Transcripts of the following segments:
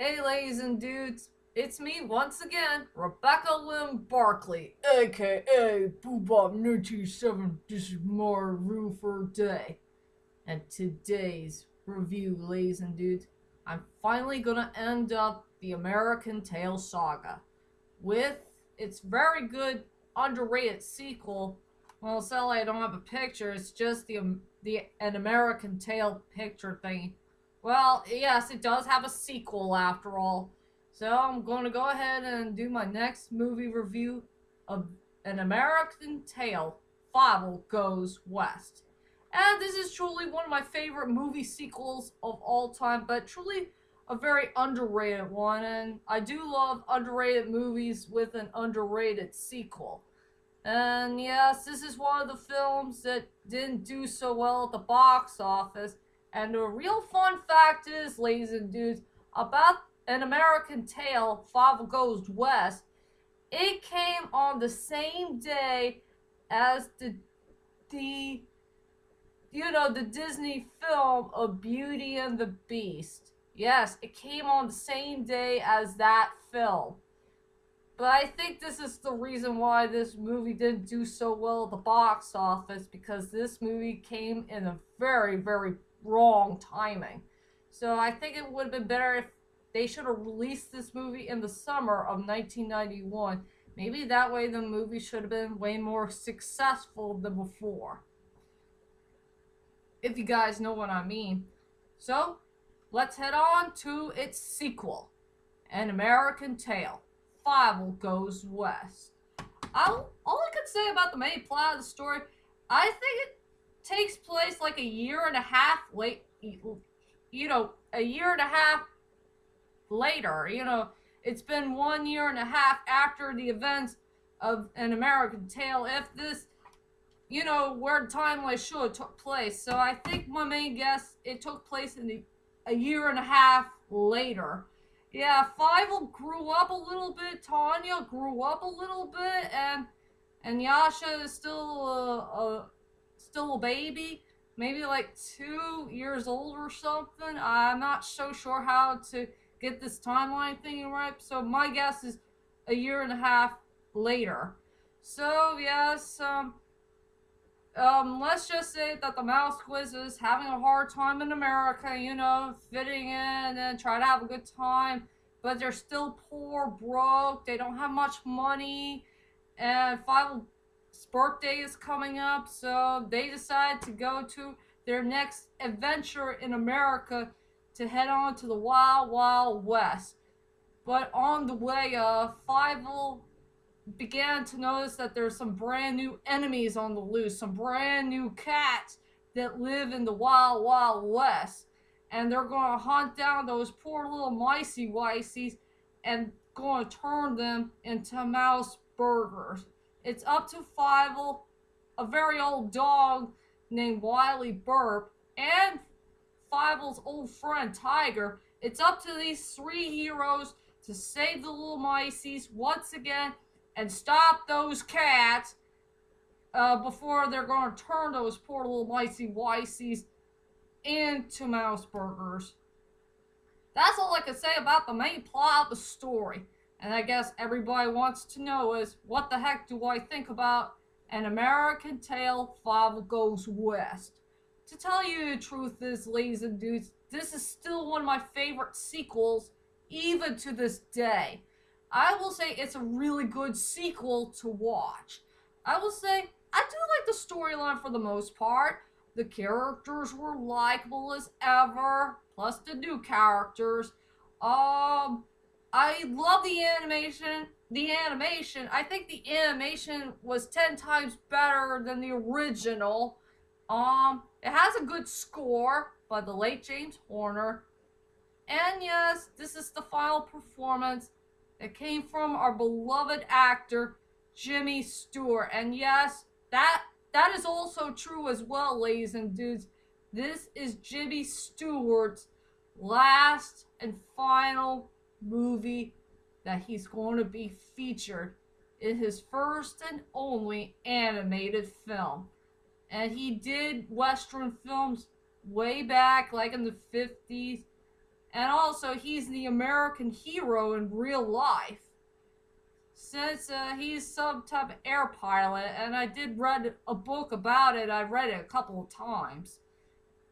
Hey, ladies and dudes, it's me once again, Rebecca Lynn Barkley, aka Boobop 97. This is my review for today. And today's review, ladies and dudes, I'm finally gonna end up the American Tail saga with its very good, underrated sequel. Well, sadly, I don't have a picture. It's just the an American Tail picture thing. Well, yes, it does have a sequel after all. So I'm going to go ahead and do my next movie review of An American Tail. Fievel Goes West. And this is truly one of my favorite movie sequels of all time, but truly a very underrated one, and I do love underrated movies with an underrated sequel. And yes, this is one of the films that didn't do so well at the box office. And the real fun fact is, ladies and dudes, about An American Tail, Fievel Goes West, it came on the same day as the the Disney film of Beauty and the Beast. Yes, it came on the same day as that film. But I think this is the reason why this movie didn't do so well at the box office, because this movie came in a very, very wrong timing. So I think it would have been better if they should have released this movie in the summer of 1991. Maybe that way the movie should have been way more successful than before, if you guys know what I mean. So, let's head on to its sequel, An American Tail, Fievel Goes West. All I could say about the main plot of the story, I think it takes place like a year and a half late, a year and a half later. It's been 1 year and a half after the events of An American Tail. If this where the timeline should have took place. So I think my main guess, it took place in a year and a half later. Yeah, Fievel grew up a little bit. Tanya grew up a little bit, and Yasha is still a baby, maybe like 2 years old or something. I'm not so sure how to get this timeline thing right. So my guess is a year and a half later. So yes, let's just say that the Mouse Quiz is having a hard time in America, fitting in and trying to have a good time, but they're still poor, broke, they don't have much money, and Fievel's birthday is coming up, so they decide to go to their next adventure in America to head on to the Wild Wild West. But on the way, Fievel began to notice that there's some brand new enemies on the loose, some brand new cats that live in the Wild Wild West. And they're going to hunt down those poor little micey wiceys and going to turn them into mouse burgers. It's up to Fievel, a very old dog named Wiley Burp, and Fievel's old friend Tiger. It's up to these three heroes to save the little miceys once again and stop those cats before they're going to turn those poor little micey wiceys into mouse burgers. That's all I can say about the main plot of the story. And I guess everybody wants to know is, what the heck do I think about An American Tail, Fievel Goes West? To tell you the truth is, ladies and dudes, this is still one of my favorite sequels, even to this day. I will say it's a really good sequel to watch. I will say I do like the storyline for the most part. The characters were likable as ever, plus the new characters. I love the animation. I think the animation was 10 times better than the original. It has a good score by the late James Horner. And yes, this is the final performance that came from our beloved actor, Jimmy Stewart. And yes, that is also true as well, ladies and dudes. This is Jimmy Stewart's last and final movie that he's going to be featured in his first and only animated film. And he did Western films way back, like in the 50s, And also, he's the American hero in real life. Since he's some type of air pilot, and I did read a book about it. I read it a couple of times.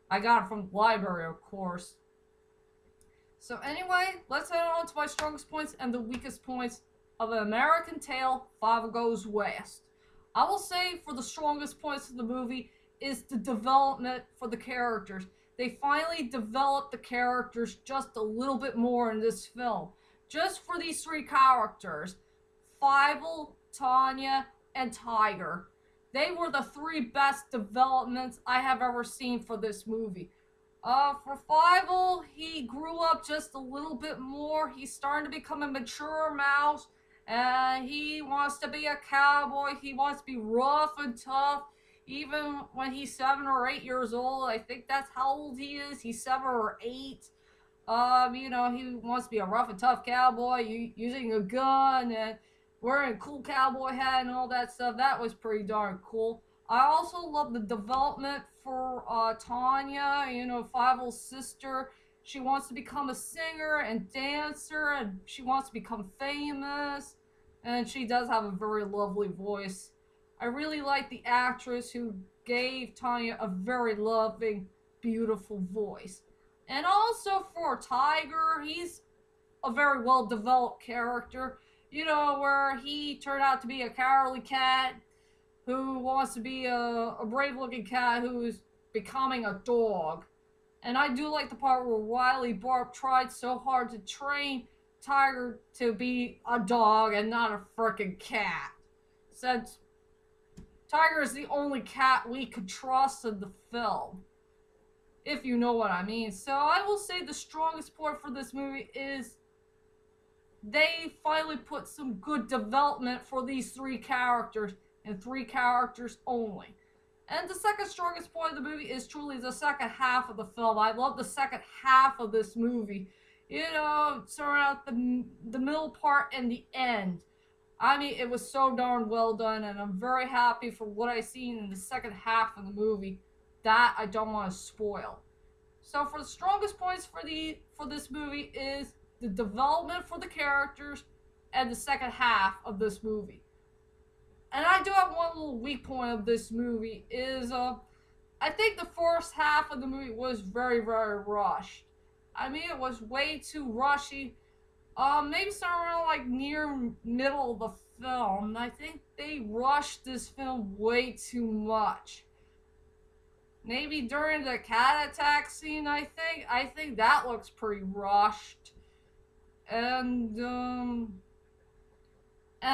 I got it from the library, of course. So anyway, let's head on to my strongest points and the weakest points of An American Tail, Fievel Goes West. I will say for the strongest points of the movie is the development for the characters. They finally developed the characters just a little bit more in this film. Just for these three characters, Fievel, Tanya, and Tiger. They were the three best developments I have ever seen for this movie. For Fievel, he grew up just a little bit more. He's starting to become a mature mouse, and he wants to be a cowboy. He wants to be rough and tough, even when he's 7 or 8 years old. I think that's how old he is. He's 7 or 8. He wants to be a rough and tough cowboy, using a gun and wearing a cool cowboy hat and all that stuff. That was pretty darn cool. I also love the development for Tanya, Fievel's sister. She wants to become a singer and dancer, and she wants to become famous. And she does have a very lovely voice. I really like the actress who gave Tanya a very loving, beautiful voice. And also for Tiger, he's a very well developed character. Where he turned out to be a cowardly cat who wants to be a brave looking cat who is becoming a dog. And I do like the part where Wiley Barb tried so hard to train Tiger to be a dog and not a frickin' cat. Since Tiger is the only cat we could trust in the film. If you know what I mean. So I will say the strongest point for this movie is they finally put some good development for these three characters, and three characters only. And the second strongest point of the movie is truly the second half of the film. I love the second half of this movie. Starting out the middle part and the end. I mean, it was so darn well done, and I'm very happy for what I seen in the second half of the movie. That I don't want to spoil. So for the strongest points for this movie is the development for the characters and the second half of this movie. And I do have one little weak point of this movie is I think the first half of the movie was very, very rushed. I mean, it was way too rushy. Maybe somewhere around like near middle of the film. I think they rushed this film way too much. Maybe during the cat attack scene, I think that looks pretty rushed. And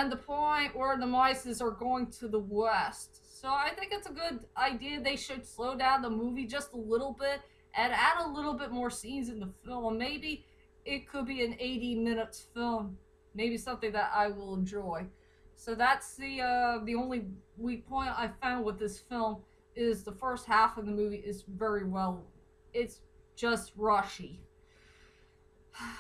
the point where the mice are going to the west. So I think it's a good idea. They should slow down the movie just a little bit and add a little bit more scenes in the film. Maybe it could be an 80 minutes film. Maybe something that I will enjoy. So that's the only weak point I found with this film is the first half of the movie is very well. It's just rushy.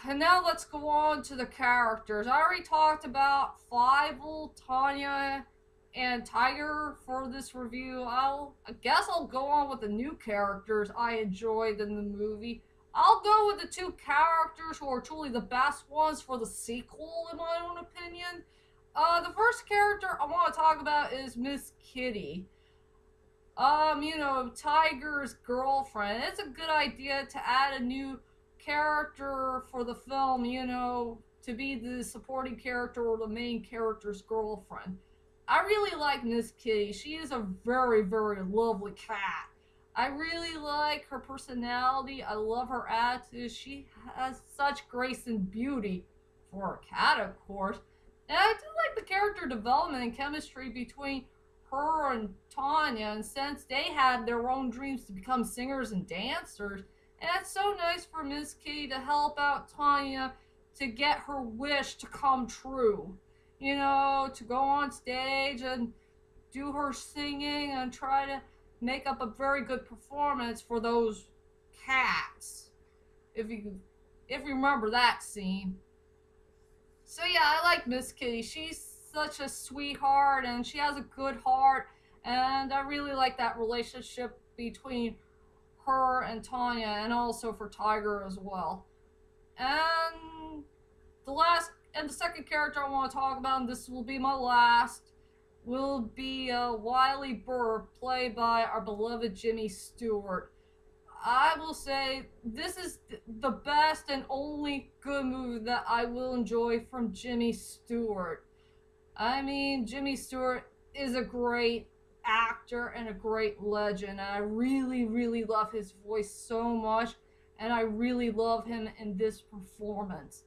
And now let's go on to the characters. I already talked about Fievel, Tanya, and Tiger for this review. I guess I'll go on with the new characters I enjoyed in the movie. I'll go with the two characters who are truly the best ones for the sequel, in my own opinion. The first character I want to talk about is Miss Kitty. Tiger's girlfriend. It's a good idea to add a new character for the film, to be the supporting character or the main character's girlfriend. I really like Miss Kitty. She is a very, very lovely cat. I really like her personality. I love her attitude. She has such grace and beauty for a cat, of course. And I do like the character development and chemistry between her and Tanya, and since they had their own dreams to become singers and dancers, and it's so nice for Miss Kitty to help out Tanya to get her wish to come true. To go on stage and do her singing and try to make up a very good performance for those cats. If you remember that scene. So yeah, I like Miss Kitty. She's such a sweetheart and she has a good heart, and I really like that relationship between her and Tanya, and also for Tiger as well. And the second character I want to talk about, and this will be my last, will be Wiley Burr, played by our beloved Jimmy Stewart. I will say this is the best and only good movie that I will enjoy from Jimmy Stewart. I mean, Jimmy Stewart is a great actor and a great legend. I really, really love his voice so much, and I really love him in this performance.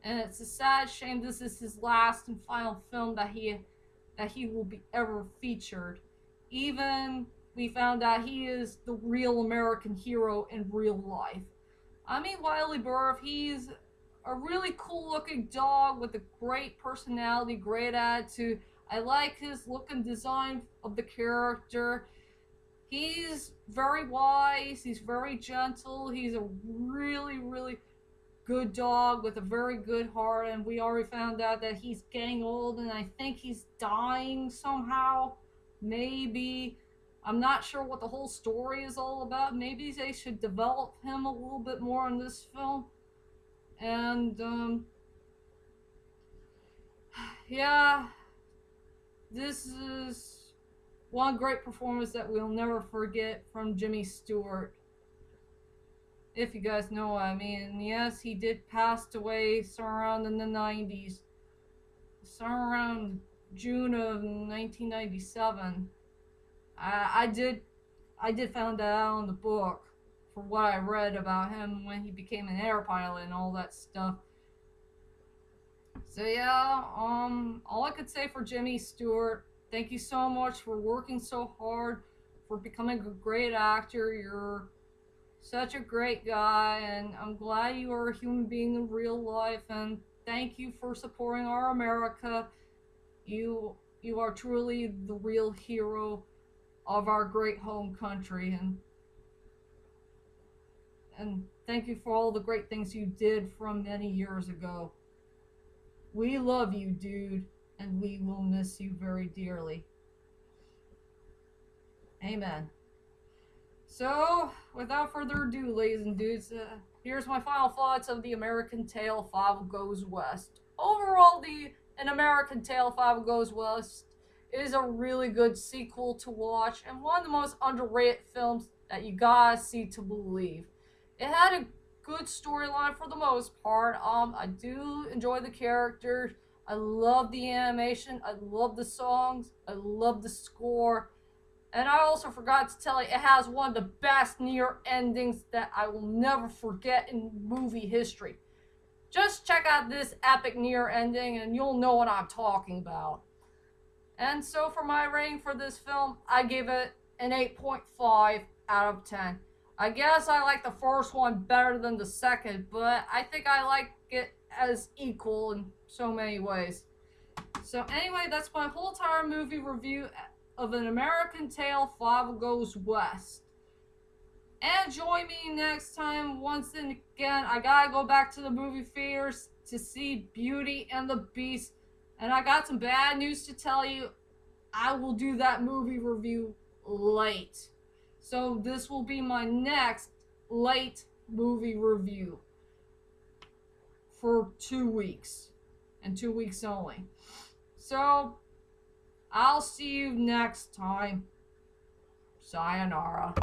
And it's a sad shame this is his last and final film that he will be ever featured. Even we found out he is the real American hero in real life. I mean, Wiley Burr, he's a really cool looking dog with a great personality, great attitude. I like his look and design of the character. He's very wise, he's very gentle, he's a really, really good dog with a very good heart, and we already found out that he's getting old and I think he's dying somehow. Maybe. I'm not sure what the whole story is all about. Maybe they should develop him a little bit more in this film. And, yeah, this is one great performance that we'll never forget from Jimmy Stewart. If you guys know what I mean. Yes, he did pass away somewhere around in the 90s. Somewhere around June of 1997. I did find that out in the book for what I read about him when he became an air pilot and all that stuff. So yeah, all I could say for Jimmy Stewart, thank you so much for working so hard, for becoming a great actor. You're such a great guy, and I'm glad you are a human being in real life, and thank you for supporting our America. You are truly the real hero of our great home country, and thank you for all the great things you did from many years ago. We love you, dude, and we will miss you very dearly. Amen. So, without further ado, ladies and dudes, here's my final thoughts of The American Tail, Fievel Goes West. Overall, An American Tail, Fievel Goes West is a really good sequel to watch, and one of the most underrated films that you gotta see to believe. It had a good storyline for the most part. I do enjoy the characters. I love the animation. I love the songs. I love the score. And I also forgot to tell you, it has one of the best near endings that I will never forget in movie history. Just check out this epic near ending and you'll know what I'm talking about. And so for my rating for this film, I give it an 8.5 out of 10. I guess I like the first one better than the second, but I think I like it as equal in so many ways. So anyway, that's my whole entire movie review of An American Tail, Fievel Goes West. And join me next time. Once and again, I gotta go back to the movie theaters to see Beauty and the Beast. And I got some bad news to tell you. I will do that movie review late. So this will be my next late movie review for 2 weeks. And 2 weeks only. So I'll see you next time. Sayonara.